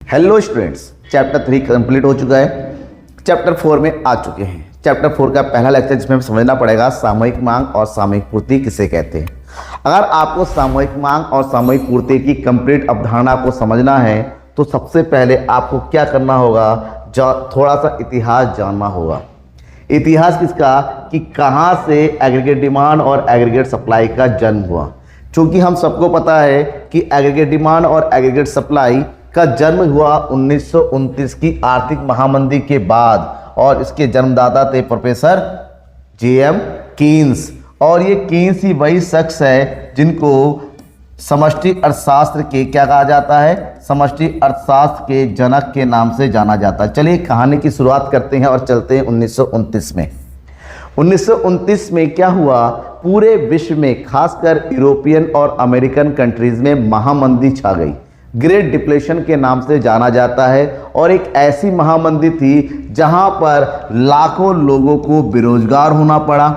Hello students, chapter 3 complete हो चुका है। चैप्टर 4 में आ चुके हैं। चैप्टर 4 का पहला लेक्चर जिसमें हमें समझना पड़ेगा सामूहिक मांग और सामूहिक पूर्ति किसे कहते हैं। अगर आपको सामूहिक मांग और सामूहिक पूर्ति की कंप्लीट अवधारणा को समझना है तो सबसे पहले आपको क्या करना होगा, थोड़ा सा इतिहास जानना होगा। इतिहास किसका, कि कहाँ से एग्रीगेट डिमांड और एग्रीगेट सप्लाई का जन्म हुआ। क्योंकि हम सबको पता है कि एग्रीगेट डिमांड और एग्रीगेट सप्लाई का जन्म हुआ 1929 की आर्थिक महामंदी के बाद, और इसके जन्मदाता थे प्रोफेसर जेएम कीन्स। और ये कीन्स ही वही शख्स है जिनको समष्टि अर्थशास्त्र के क्या कहा जाता है, समष्टि अर्थशास्त्र के जनक के नाम से जाना जाता है। चलिए कहानी की शुरुआत करते हैं और चलते हैं 1929 में। 1929 में क्या हुआ, पूरे विश्व में खासकर यूरोपियन और अमेरिकन कंट्रीज में महामंदी छा गई। ग्रेट डिप्रेशन के नाम से जाना जाता है, और एक ऐसी महामंदी थी जहां पर लाखों लोगों को बेरोजगार होना पड़ा,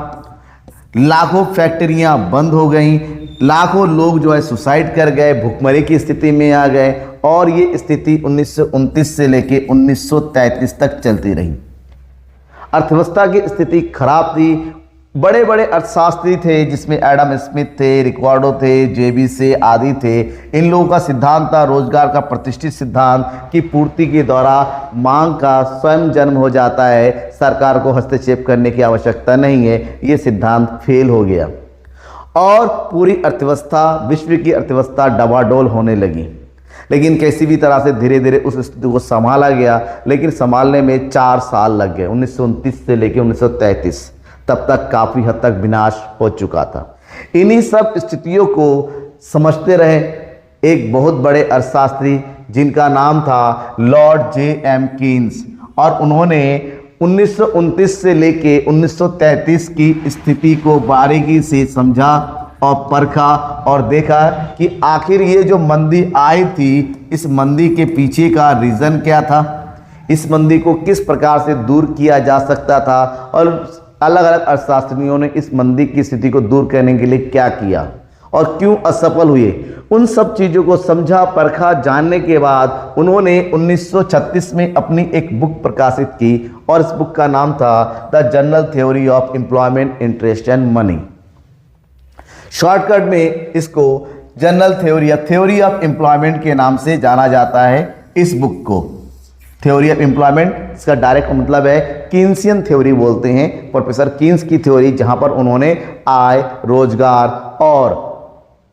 लाखों फैक्ट्रियां बंद हो गईं, लाखों लोग जो है सुसाइड कर गए, भुखमरी की स्थिति में आ गए। और ये स्थिति 1929 से लेकर 1933 तक चलती रही। अर्थव्यवस्था की स्थिति खराब थी। बड़े बड़े अर्थशास्त्री थे जिसमें एडम स्मिथ थे, रिकार्डो थे, जेबी से आदि थे। इन लोगों का सिद्धांत था, रोजगार का प्रतिष्ठित सिद्धांत, कि पूर्ति के द्वारा मांग का स्वयं जन्म हो जाता है, सरकार को हस्तक्षेप करने की आवश्यकता नहीं है। ये सिद्धांत फेल हो गया और पूरी अर्थव्यवस्था, विश्व की अर्थव्यवस्था डबाडोल होने लगी। लेकिन किसी भी तरह से धीरे धीरे उस स्थिति को संभाला गया, लेकिन संभालने में 4 साल लग गए, 1929 से लेकर 1933। तब तक काफ़ी हद तक विनाश हो चुका था। इन्हीं सब स्थितियों को समझते रहे एक बहुत बड़े अर्थशास्त्री जिनका नाम था लॉर्ड जेएम कीन्स, और उन्होंने 1929 से लेके 1933 की स्थिति को बारीकी से समझा और परखा और देखा कि आखिर ये जो मंदी आई थी, इस मंदी के पीछे का रीज़न क्या था, इस मंदी को किस प्रकार से दूर किया जा सकता था, और अलग अलग अर्थशास्त्रियों ने इस मंदी की स्थिति को दूर करने के लिए क्या किया और क्यों असफल हुए। उन सब चीज़ों को समझा, परखा, जानने के बाद उन्होंने 1936 में अपनी एक बुक प्रकाशित की, और इस बुक का नाम था the general theory of employment, interest and money. Shortcut में इसको जनरल थ्योरी या थ्योरी ऑफ एम्प्लॉयमेंट के नाम से जाना जाता है। इस बुक को थ्योरी ऑफ एम्प्लॉयमेंट, इसका डायरेक्ट मतलब है कीन्सियन थ्योरी बोलते हैं, प्रोफेसर कीन्स की थ्योरी, जहां पर उन्होंने आय, रोजगार और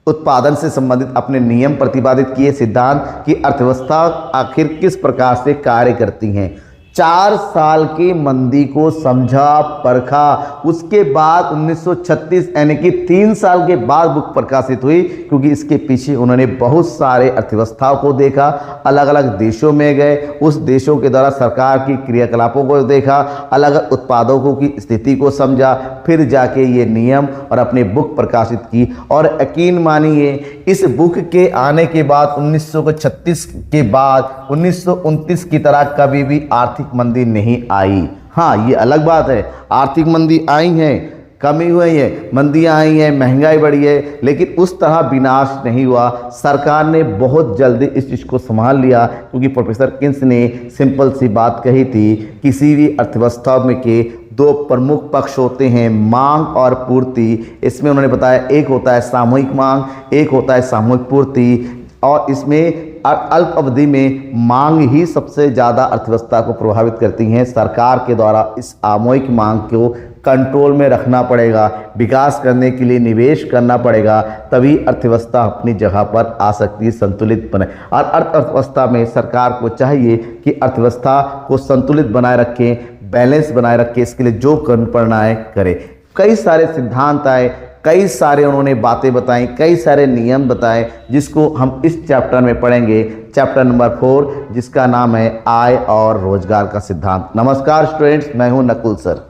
उत्पादन से संबंधित अपने नियम प्रतिपादित किए, सिद्धांत की अर्थव्यवस्था आखिर किस प्रकार से कार्य करती हैं। 4 साल की मंदी को समझा, परखा, उसके बाद 1936 यानी कि 3 साल के बाद बुक प्रकाशित हुई। क्योंकि इसके पीछे उन्होंने बहुत सारे अर्थव्यवस्थाओं को देखा, अलग अलग देशों में गए, उस देशों के द्वारा सरकार की क्रियाकलापों को देखा, अलग अलग उत्पादकों की स्थिति को समझा, फिर जाके ये नियम और अपनी बुक प्रकाशित की। और यकीन मानिए, इस बुक के आने के बाद 1936 के बाद 1929 की तरह कभी भी आर्थिक मंदी नहीं आई। हाँ, ये अलग बात है, आर्थिक मंदी आई है, कमी हुई है, मंदियाँ आई हैं, महंगाई बढ़ी है, लेकिन उस तरह विनाश नहीं हुआ। सरकार ने बहुत जल्दी इस चीज़ को संभाल लिया, क्योंकि प्रोफेसर कीन्स ने सिंपल सी बात कही थी, किसी भी अर्थव्यवस्था में के 2 प्रमुख पक्ष होते हैं, मांग और पूर्ति। इसमें उन्होंने बताया एक होता है सामूहिक मांग, एक होता है सामूहिक पूर्ति, और इसमें अल्प अवधि में मांग ही सबसे ज़्यादा अर्थव्यवस्था को प्रभावित करती हैं। सरकार के द्वारा इस सामूहिक मांग को कंट्रोल में रखना पड़ेगा, विकास करने के लिए निवेश करना पड़ेगा, तभी अर्थव्यवस्था अपनी जगह पर आ सकती है, संतुलित बने। और अर्थव्यवस्था में सरकार को चाहिए कि अर्थव्यवस्था को संतुलित बनाए रखें, बैलेंस बनाए रखें, इसके लिए जो करना है करे। कई सारे सिद्धांत आए, कई सारे उन्होंने बातें बताई, कई सारे नियम बताए, जिसको हम इस चैप्टर में पढ़ेंगे, चैप्टर नंबर 4, जिसका नाम है आय और रोजगार का सिद्धांत। नमस्कार स्टूडेंट्स, मैं हूं नकुल सर।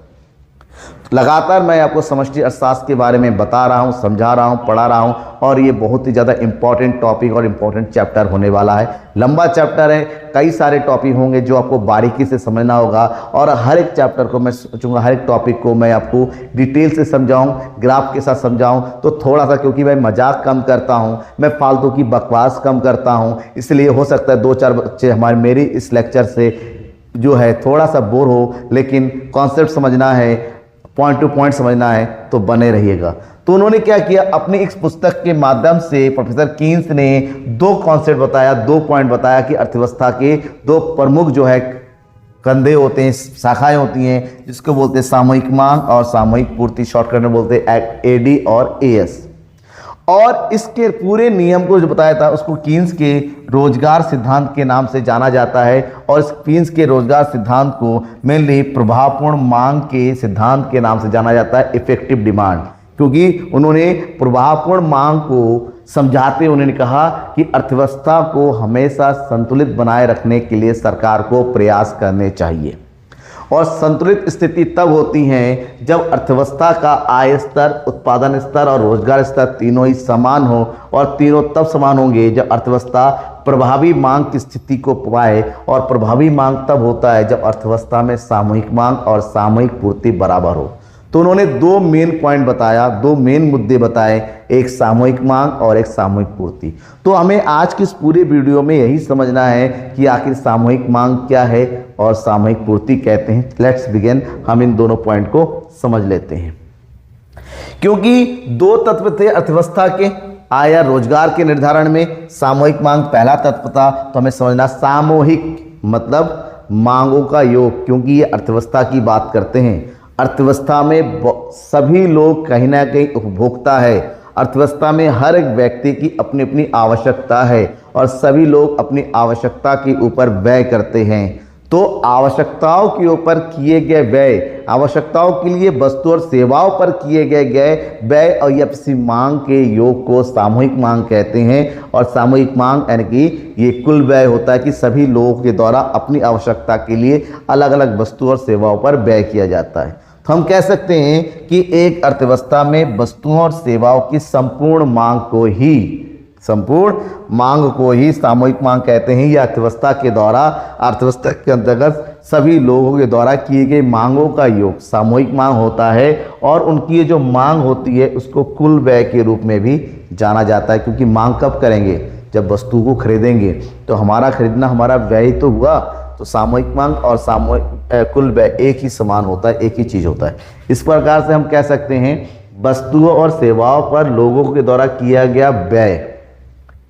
लगातार मैं आपको समष्टि अर्थशास्त्र के बारे में बता रहा हूँ, समझा रहा हूँ, पढ़ा रहा हूँ और ये बहुत ही ज़्यादा इंपॉर्टेंट टॉपिक और इम्पॉर्टेंट चैप्टर होने वाला है। लंबा चैप्टर है, कई सारे टॉपिक होंगे जो आपको बारीकी से समझना होगा और हर एक चैप्टर को मैं सोचूंगा, हर एक टॉपिक को मैं आपको डिटेल से समझाऊँ, ग्राफ के साथ समझाऊँ। तो थोड़ा सा, क्योंकि मैं मजाक कम करता हूँ, मैं फालतू की बकवास कम करता हूँ, इसलिए हो सकता है 2-4 बच्चे हमारे मेरी इस लेक्चर से जो है थोड़ा सा बोर हो, लेकिन कॉन्सेप्ट समझना है, पॉइंट टू पॉइंट समझना है तो बने रहिएगा। तो उन्होंने क्या किया, अपनी इस पुस्तक के माध्यम से प्रोफेसर कीन्स ने 2 कॉन्सेप्ट बताया, 2 पॉइंट बताया कि अर्थव्यवस्था के 2 प्रमुख जो है कंधे होते हैं, शाखाएं होती हैं, जिसको बोलते हैं सामूहिक मांग और सामूहिक पूर्ति, शॉर्टकट में बोलते हैं एडी और एएस। और इसके पूरे नियम को जो बताया था उसको कीन्स के रोजगार सिद्धांत के नाम से जाना जाता है। और इस कीन्स के रोजगार सिद्धांत को मेनली प्रभावपूर्ण मांग के सिद्धांत के नाम से जाना जाता है, इफेक्टिव डिमांड, क्योंकि उन्होंने प्रभावपूर्ण मांग को समझाते हुए उन्होंने कहा कि अर्थव्यवस्था को हमेशा संतुलित बनाए रखने के लिए सरकार को प्रयास करने चाहिए। और संतुलित स्थिति तब होती है जब अर्थव्यवस्था का आय स्तर, उत्पादन स्तर और रोजगार स्तर तीनों ही समान हो। और तीनों तब समान होंगे जब अर्थव्यवस्था प्रभावी मांग की स्थिति को पाए। और प्रभावी मांग तब होता है जब अर्थव्यवस्था में सामूहिक मांग और सामूहिक पूर्ति बराबर हो। तो उन्होंने 2 मेन पॉइंट बताया, 2 मेन मुद्दे बताए, एक सामूहिक मांग और एक सामूहिक पूर्ति। तो हमें आज की इस पूरे वीडियो में यही समझना है कि आखिर सामूहिक मांग क्या है और सामूहिक पूर्ति कहते हैं। लेट्स बिगिन, हम इन दोनों पॉइंट को समझ लेते हैं। क्योंकि 2 तत्व थे अर्थव्यवस्था के, आय या रोजगार के निर्धारण में। सामूहिक मांग पहला तत्व था, तो हमें समझना सामूहिक मतलब मांगों का योग, क्योंकि ये अर्थव्यवस्था की बात करते हैं। अर्थव्यवस्था में सभी लोग कहीं ना कहीं उपभोक्ता है। अर्थव्यवस्था में हर एक व्यक्ति की अपनी अपनी आवश्यकता है और सभी लोग अपनी आवश्यकता के ऊपर व्यय करते हैं। तो आवश्यकताओं के ऊपर किए गए व्यय, आवश्यकताओं के लिए वस्तु और सेवाओं पर किए गए व्यय और या मांग के योग को सामूहिक मांग कहते हैं। और सामूहिक मांग यानी कि ये कुल व्यय होता है कि सभी लोगों के द्वारा अपनी आवश्यकता के लिए अलग अलग वस्तु और सेवाओं पर व्यय किया जाता है। तो हम कह सकते हैं कि एक अर्थव्यवस्था में वस्तुओं और सेवाओं की संपूर्ण मांग को ही सामूहिक मांग कहते हैं। यह अर्थव्यवस्था के द्वारा, अर्थव्यवस्था के अंतर्गत सभी लोगों के द्वारा किए गए मांगों का योग सामूहिक मांग होता है। और उनकी ये जो मांग होती है उसको कुल व्यय के रूप में भी जाना जाता है, क्योंकि मांग कब करेंगे, जब वस्तु को खरीदेंगे। तो हमारा खरीदना हमारा व्यय तो हुआ। तो सामूहिक मांग और सामूहिक कुल व्यय एक ही समान होता है, एक ही चीज़ होता है। इस प्रकार से हम कह सकते हैं वस्तुओं और सेवाओं पर लोगों के द्वारा किया गया व्यय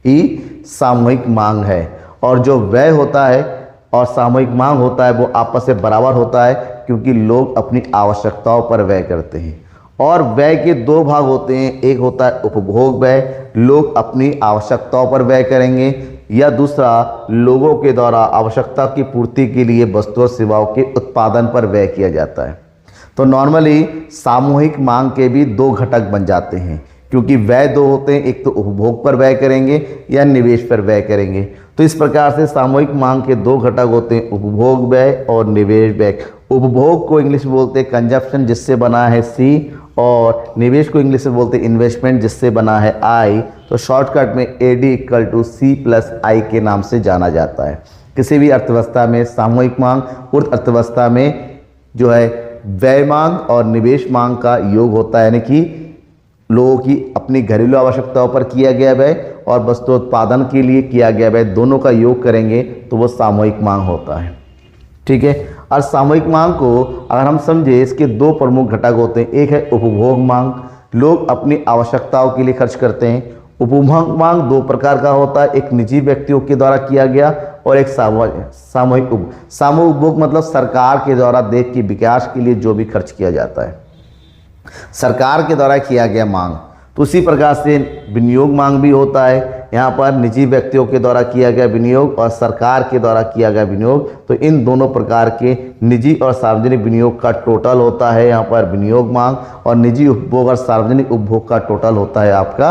ही सामूहिक मांग है। और जो व्यय होता है और सामूहिक मांग होता है वो आपस में बराबर होता है, क्योंकि लोग अपनी आवश्यकताओं पर व्यय करते हैं। और व्यय के 2 भाग होते हैं, एक होता है उपभोग व्यय, लोग अपनी आवश्यकताओं पर व्यय करेंगे, या दूसरा लोगों के द्वारा आवश्यकता की पूर्ति के लिए वस्तु और सेवाओं के उत्पादन पर व्यय किया जाता है। तो नॉर्मली सामूहिक मांग के भी 2 घटक बन जाते हैं, क्योंकि व्यय 2 होते हैं, एक तो उपभोग पर व्यय करेंगे या निवेश पर व्यय करेंगे। तो इस प्रकार से सामूहिक मांग के 2 घटक होते हैं, उपभोग व्यय और निवेश व्यय। उपभोग को इंग्लिश में बोलते हैं कंजप्शन, जिससे बना है सी, और निवेश को इंग्लिश में बोलते हैं इन्वेस्टमेंट, जिससे बना है आई। तो शॉर्टकट में AD equal to C plus I के नाम से जाना जाता है। किसी भी अर्थव्यवस्था में सामूहिक मांग, पूर्ण अर्थव्यवस्था में जो है व्यय मांग और निवेश मांग का योग होता है, यानी कि लोगों की अपनी घरेलू आवश्यकताओं पर किया गया व्यय और वस्तु उत्पादन के लिए किया गया व्यय, दोनों का योग करेंगे तो वो सामूहिक मांग होता है। ठीक है। और सामूहिक मांग को अगर हम समझे, इसके 2 प्रमुख घटक होते हैं, एक है उपभोग मांग, लोग अपनी आवश्यकताओं के लिए खर्च करते हैं। उपभोग मांग 2 प्रकार का होता है, एक निजी व्यक्तियों के द्वारा किया गया और एक सामूहिक उपभोग मतलब सरकार के द्वारा देश के विकास के लिए जो भी खर्च किया जाता है, सरकार के द्वारा किया गया मांग। तो उसी प्रकार से विनियोग मांग भी होता है, यहाँ पर निजी व्यक्तियों के द्वारा किया गया विनियोग और सरकार के द्वारा किया गया विनियोग। तो इन दोनों प्रकार के निजी और सार्वजनिक विनियोग का टोटल होता है यहाँ पर विनियोग मांग, और निजी उपभोग और सार्वजनिक उपभोग का टोटल होता है आपका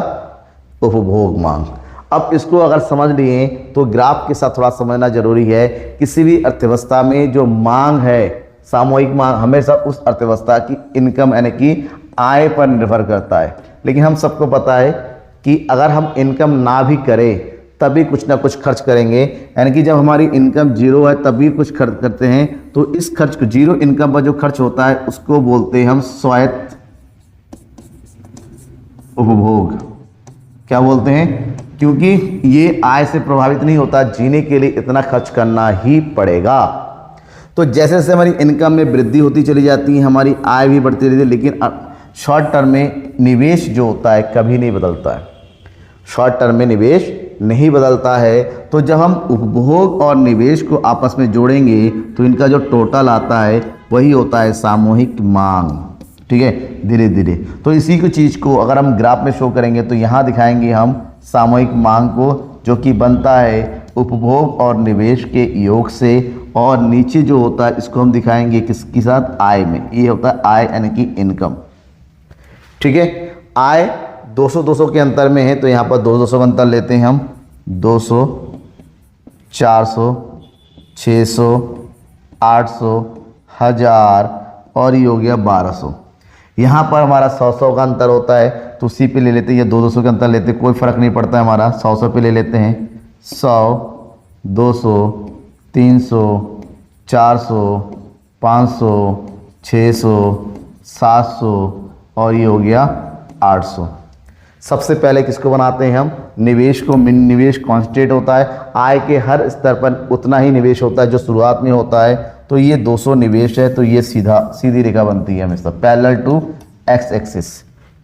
उपभोग मांग। अब इसको अगर समझ लिए तो ग्राफ के साथ थोड़ा समझना जरूरी है। किसी भी अर्थव्यवस्था में जो मांग है सामूहिक मांग हमेशा उस अर्थव्यवस्था की इनकम यानी कि आय पर निर्भर करता है। लेकिन हम सबको पता है कि अगर हम इनकम ना भी करें तभी कुछ ना कुछ खर्च करेंगे, यानी कि जब हमारी इनकम जीरो है तभी कुछ खर्च करते हैं। तो इस खर्च को, जीरो इनकम पर जो खर्च होता है उसको बोलते हैं हम स्वायत्त उपभोग। क्या बोलते हैं? क्योंकि ये आय से प्रभावित नहीं होता, जीने के लिए इतना खर्च करना ही पड़ेगा। तो जैसे जैसे हमारी इनकम में वृद्धि होती चली जाती है, हमारी आय भी बढ़ती रहती है, लेकिन शॉर्ट टर्म में निवेश जो होता है कभी नहीं बदलता है। शॉर्ट टर्म में निवेश नहीं बदलता है। तो जब हम उपभोग और निवेश को आपस में जोड़ेंगे तो इनका जो टोटल आता है वही होता है सामूहिक मांग। ठीक है, धीरे धीरे। तो इसी को चीज़ को अगर हम ग्राफ में शो करेंगे तो यहाँ दिखाएंगे हम सामूहिक मांग को, जो कि बनता है उपभोग और निवेश के योग से, और नीचे जो होता है इसको हम दिखाएंगे किसके साथ? आय में। ये होता है आय यानी कि इनकम। ठीक है, आय 200-200 के अंतर में है, तो यहाँ पर 200-200 का अंतर लेते हैं हम। 200, 400, 600, 800, 1000 और ये हो गया 1200। यहाँ पर हमारा 100-100 का अंतर होता है, तो उसी पे ले लेते हैं, या 200 का अंतर लेते हैं, कोई फ़र्क नहीं पड़ता है हमारा। 100 पे ले लेते हैं। 100, 200, 300, 400, 500, 600, 700 और ये हो गया 800। सबसे पहले किसको बनाते हैं हम? निवेश को। निवेश कांस्टेंट होता है, आय के हर स्तर पर उतना ही निवेश होता है जो शुरुआत में होता है। तो ये 200 निवेश है, तो ये सीधी रेखा बनती है हमेशा पैरेलल टू एक्स एक्सिस,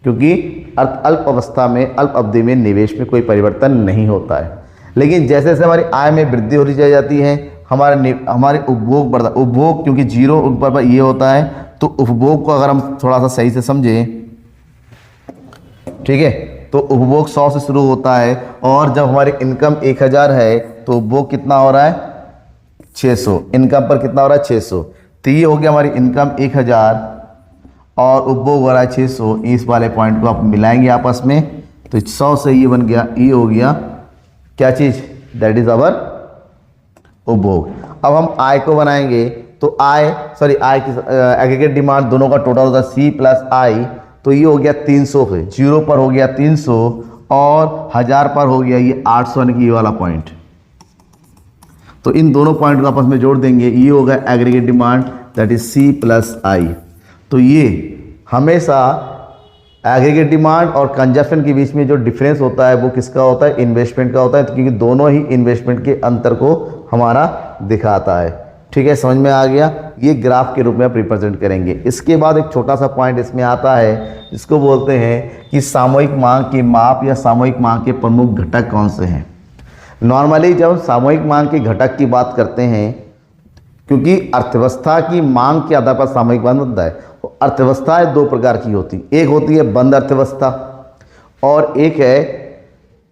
क्योंकि अल्प अवस्था में, अल्प अवधि में निवेश में कोई परिवर्तन नहीं होता है। लेकिन जैसे जैसे हमारी आय में वृद्धि होती चली जाती है, हमारे उपभोग बढ़ता। उपभोग क्योंकि जीरो ऊपर ये होता है, तो उपभोग को अगर हम थोड़ा सा सही से समझें, ठीक है, तो उपभोग 100 से शुरू होता है, और जब हमारी इनकम 1000 है तो उपभोग कितना हो रहा है? 600। इनकम पर कितना हो रहा है? 600। तो ये हो गया हमारी इनकम 1000 और उपभोग हो रहा है 600। इस वाले पॉइंट को आप मिलाएंगे आपस में, तो 100 से ये बन गया, ये हो गया क्या चीज़? दैट इज आवर उपभोग। अब हम आय को बनाएंगे, तो आय की एग्रीगेट डिमांड दोनों का टोटल होता है सी प्लस आई। तो ये हो गया 300 पे, 0 पर हो गया 300 और 1000 पर हो गया ये 800, यानी कि ये वाला पॉइंट। तो इन दोनों पॉइंट को आपस में जोड़ देंगे, ये होगा aggregate demand, that is C plus I. तो ये हमेशा एग्रीगेट डिमांड और कंजप्शन के बीच में जो डिफरेंस होता है वो किसका होता है? इन्वेस्टमेंट का होता है, क्योंकि दोनों ही इन्वेस्टमेंट के अंतर को हमारा दिखाता है। ठीक है, समझ में आ गया? ये ग्राफ के रूप में आप रिप्रेजेंट करेंगे। इसके बाद एक छोटा सा पॉइंट इसमें आता है, जिसको बोलते हैं कि सामूहिक मांग की माप या सामूहिक मांग के प्रमुख घटक कौन से हैं। नॉर्मली जब हम सामूहिक मांग के घटक की बात करते हैं, क्योंकि अर्थव्यवस्था की मांग के आधार पर सामूहिक मांग बनता है। अर्थव्यवस्थाएं 2 प्रकार की होती, एक होती है बंद अर्थव्यवस्था और एक है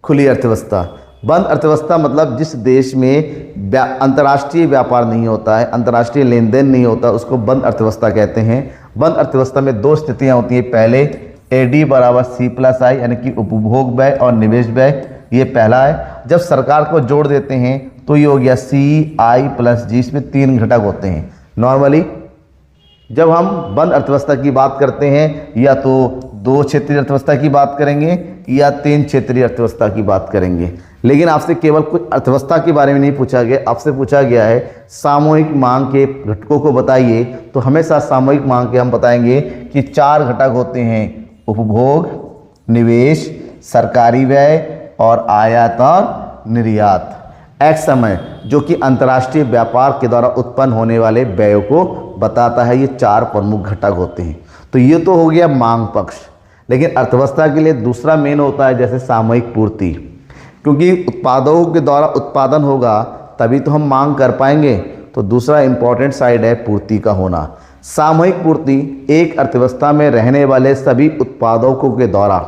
खुली अर्थव्यवस्था। बंद अर्थव्यवस्था मतलब जिस देश में अंतर्राष्ट्रीय व्यापार नहीं होता है, अंतर्राष्ट्रीय लेन देन नहीं होता, उसको बंद अर्थव्यवस्था कहते हैं। बंद अर्थव्यवस्था में 2 स्थितियां होती हैं। पहले AD बराबर C प्लस आई, यानी कि उपभोग व्यय और निवेश व्यय, ये पहला है। जब सरकार को जोड़ देते हैं तो ये हो गया CI प्लस G, इसमें 3 घटक होते हैं। नॉर्मली जब हम बंद अर्थव्यवस्था की बात करते हैं, या तो 2 क्षेत्रीय अर्थव्यवस्था की बात करेंगे या 3 क्षेत्रीय अर्थव्यवस्था की बात करेंगे। लेकिन आपसे केवल कुछ अर्थव्यवस्था के बारे में नहीं पूछा गया, आपसे पूछा गया है सामूहिक मांग के घटकों को बताइए। तो हमेशा सामूहिक मांग के हम बताएंगे कि 4 घटक होते हैं: उपभोग, निवेश, सरकारी व्यय और आयात और निर्यात। एक समय जो कि अंतर्राष्ट्रीय व्यापार के द्वारा उत्पन्न होने वाले व्ययों को बताता है। ये 4 प्रमुख घटक होते हैं। तो ये तो हो गया मांग पक्ष। लेकिन अर्थव्यवस्था के लिए दूसरा मेन होता है जैसे सामूहिक पूर्ति, क्योंकि उत्पादों के द्वारा उत्पादन होगा तभी तो हम मांग कर पाएंगे। तो दूसरा इंपॉर्टेंट साइड है पूर्ति का होना। सामूहिक पूर्ति एक अर्थव्यवस्था में रहने वाले सभी उत्पादों के द्वारा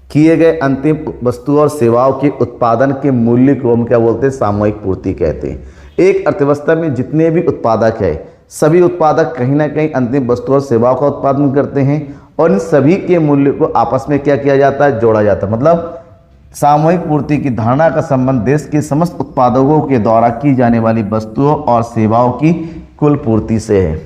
किए गए अंतिम वस्तु और सेवाओं के उत्पादन के मूल्य को हम क्या बोलते हैं? सामूहिक पूर्ति कहते हैं। एक अर्थव्यवस्था में जितने भी उत्पादक है, सभी उत्पादक कहीं ना कहीं अंतिम वस्तु और सेवाओं का उत्पादन करते हैं, और इन सभी के मूल्य को आपस में क्या किया जाता है? जोड़ा जाता है। मतलब सामूहिक पूर्ति की धारणा का संबंध देश के समस्त उत्पादकों के द्वारा की जाने वाली वस्तुओं और सेवाओं की कुल पूर्ति से है।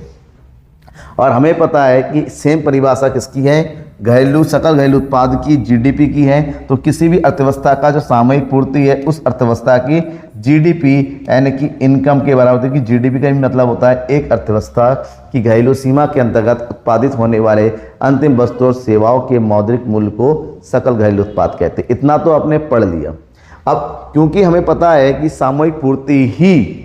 और हमें पता है कि सेम परिभाषा किसकी है, घरेलू सकल घरेलू उत्पाद की, जीडीपी की है। तो किसी भी अर्थव्यवस्था का जो सामूहिक पूर्ति है उस अर्थव्यवस्था की जीडीपी यानी कि इनकम के बराबर होती है। कि जीडीपी का भी मतलब होता है एक अर्थव्यवस्था की घरेलू सीमा के अंतर्गत उत्पादित होने वाले अंतिम वस्तु और सेवाओं के मौद्रिक मूल्य को सकल घरेलू उत्पाद कहते हैं। इतना तो आपने पढ़ लिया। अब क्योंकि हमें पता है कि सामूहिक पूर्ति ही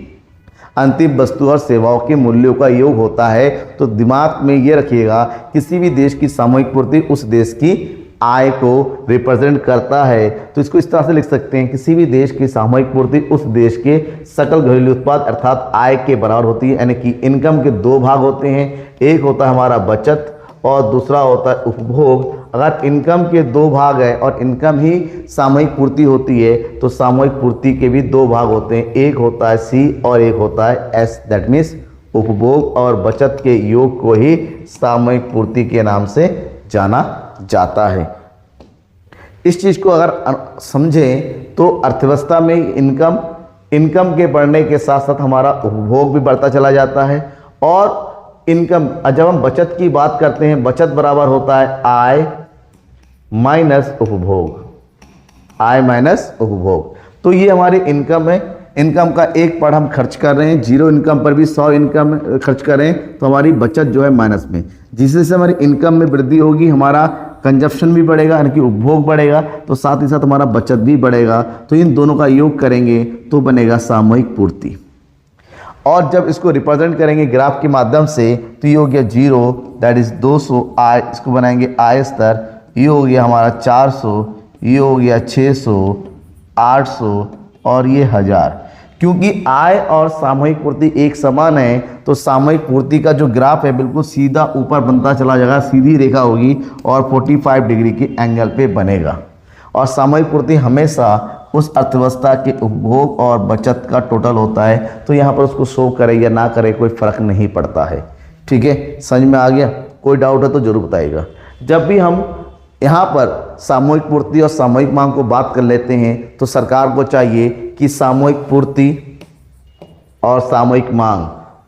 अंतिम वस्तु और सेवाओं के मूल्यों का योग होता है, तो दिमाग में ये रखिएगा किसी भी देश की सामूहिक पूर्ति उस देश की आय को रिप्रेजेंट करता है। तो इसको इस तरह से लिख सकते हैं, किसी भी देश की सामूहिक पूर्ति उस देश के सकल घरेलू उत्पाद अर्थात आय के बराबर होती है। यानी कि इनकम के दो भाग होते हैं, एक होता है हमारा बचत और दूसरा होता है उपभोग। अगर इनकम के दो भाग है और इनकम ही सामूहिक पूर्ति होती है तो सामूहिक पूर्ति के भी दो भाग होते हैं, एक होता है सी और एक होता है एस। दैट मीन्स उपभोग और बचत के योग को ही सामूहिक पूर्ति के नाम से जाना जाता है। इस चीज़ को अगर समझें तो अर्थव्यवस्था में इनकम के बढ़ने के साथ साथ हमारा उपभोग भी बढ़ता चला जाता है। और इनकम, जब हम बचत की बात करते हैं, बचत बराबर होता है आय माइनस उपभोग, आय माइनस उपभोग। तो ये हमारी इनकम है। इनकम का एक पार्ट हम खर्च कर रहे हैं, जीरो इनकम पर भी 100 इनकम खर्च करें तो हमारी बचत जो है माइनस में। जिससे हमारी इनकम में वृद्धि होगी, हमारा कंजप्शन भी बढ़ेगा यानी कि उपभोग बढ़ेगा, तो साथ ही साथ हमारा बचत भी बढ़ेगा। तो इन दोनों का योग करेंगे तो बनेगा सामूहिक पूर्ति। और जब इसको रिप्रेजेंट करेंगे ग्राफ के माध्यम से तो ये हो गया 0 दैट इज 200 आय, इसको बनाएंगे आय स्तर, ये हो गया हमारा 400, ये हो गया 600, 800 और ये 1000। क्योंकि आय और सामूहिक पूर्ति एक समान है तो सामूहिक पूर्ति का जो ग्राफ है बिल्कुल सीधा ऊपर बनता चला जाएगा, सीधी रेखा होगी और 45 डिग्री के एंगल पे बनेगा। और सामूहिक पूर्ति हमेशा उस अर्थव्यवस्था के उपभोग और बचत का टोटल होता है। तो यहाँ पर उसको शो करे या ना करे कोई फर्क नहीं पड़ता है। ठीक है, समझ में आ गया? कोई डाउट है तो जरूर बताइएगा। जब भी हम यहाँ पर सामूहिक पूर्ति और सामूहिक मांग को बात कर लेते हैं तो सरकार को चाहिए कि सामूहिक पूर्ति और सामूहिक मांग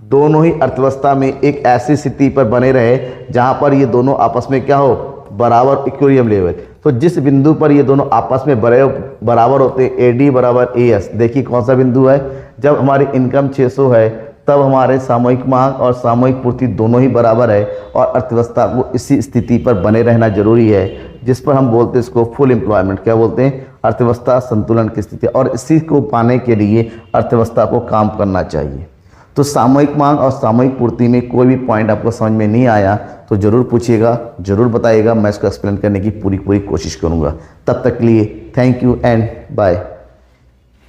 दोनों ही अर्थव्यवस्था में एक ऐसी स्थिति पर बने रहे जहाँ पर ये दोनों आपस में क्या हो, बराबर, इक्विलिब्रियम लेवल। तो जिस बिंदु पर ये दोनों आपस में बराबर होते हैं, AD बराबर AS, देखिए कौन सा बिंदु है, जब हमारी इनकम 600 है तब हमारे सामूहिक मांग और सामूहिक पूर्ति दोनों ही बराबर है। और अर्थव्यवस्था को इसी स्थिति पर बने रहना जरूरी है, जिस पर हम बोलते हैं इसको फुल एम्प्लॉयमेंट। क्या बोलते हैं? अर्थव्यवस्था संतुलन की स्थिति। और इसी को पाने के लिए अर्थव्यवस्था को काम करना चाहिए। तो सामूहिक मांग और सामूहिक पूर्ति में कोई भी पॉइंट आपको समझ में नहीं आया तो ज़रूर पूछिएगा, ज़रूर बताइएगा। मैं इसको एक्सप्लेन करने की पूरी कोशिश करूँगा। तब तक के लिए थैंक यू एंड बाय।